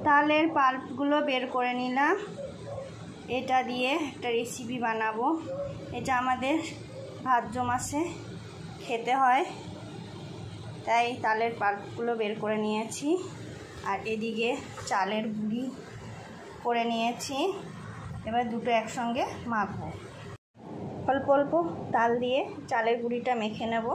তালের পাল্পগুলো বের করে নিলাম। এটা দিয়ে একটা রেসিপি বানাবো। এটা আমাদের ভাদ্র মাসে খেতে হয়, তাই তালের পাল্পগুলো বের করে নিয়েছি। আর এদিকে চালের গুঁড়ি করে নিয়েছি। এবার দুটো একসঙ্গে মাখবো। অল্প অল্প তাল দিয়ে চালের গুঁড়িটা মেখে নেব।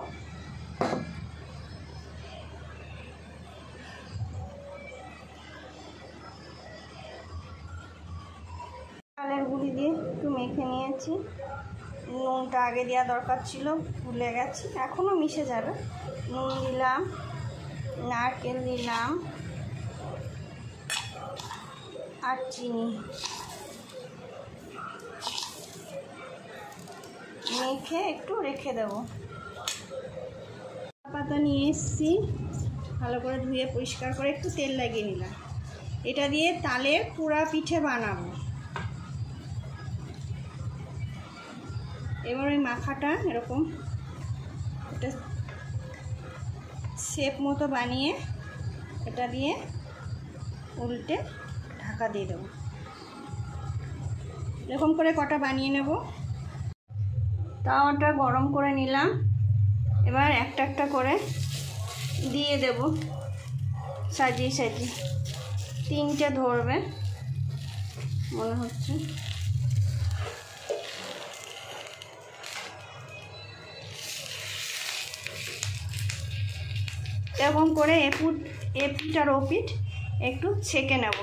চালের গুঁড়ি দিয়ে একটু মেখে নিয়েছি। নুনটা আগে দেওয়া দরকার ছিল, ভুলে গেছি, এখনও মিশে যাবে। নুন দিলাম, নারকেল দিলাম আর চিনি। মেখে একটু রেখে দেবো। পাতা নিয়ে এসেছি, ভালো করে ধুয়ে পরিষ্কার করে একটু তেল লাগিয়ে নিলাম। এটা দিয়ে তালের পোড়া পিঠে বানাবো। এবার ওই মাখাটা এরকম একটা শেপ মতো বানিয়ে এটা দিয়ে উল্টে ঢাকা দিয়ে দেবো। এরকম করে কটা বানিয়ে নেব। তাওয়াটা গরম করে নিলাম। এবার একটা একটা করে দিয়ে দেব সাজিয়ে সাজিয়ে। তিনটে ধরবে মনে হচ্ছে। এরকম করে এপিঠ আর ওপিঠ একটু ছেঁকে নেব।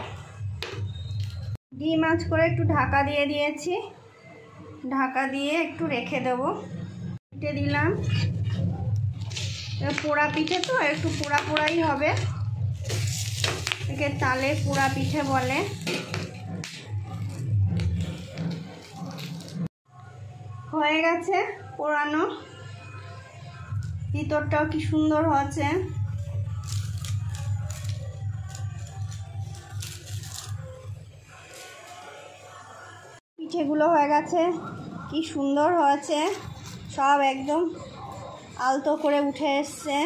ডিম আঁচ করে একটু ঢাকা দিয়ে দিয়েছি। ঢাকা দিয়ে একটু রেখে দেব। পিঠে দিলাম। পোড়া পিঠে তো একটু পোড়া পোড়াই হবে, একে তালের পোড়া পিঠে বলে। হয়ে গেছে পোড়ানো। ভিতরটাও কি সুন্দর হয়েছে। পিঠেগুলো হয়ে গেছে, কি সুন্দর হয়েছে। সব একদম আলতো করে উঠে এসছে।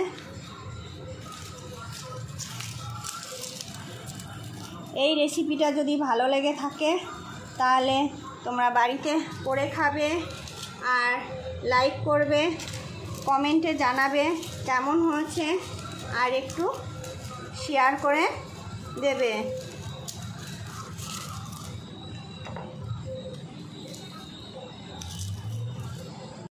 এই রেসিপিটা যদি ভালো লেগে থাকে তাহলে তোমরা বাড়িতে করে খাবে আর লাইক করবে, কমেন্টে জানাবে কেমন হয়েছে আর একটু শেয়ার করে দেবে।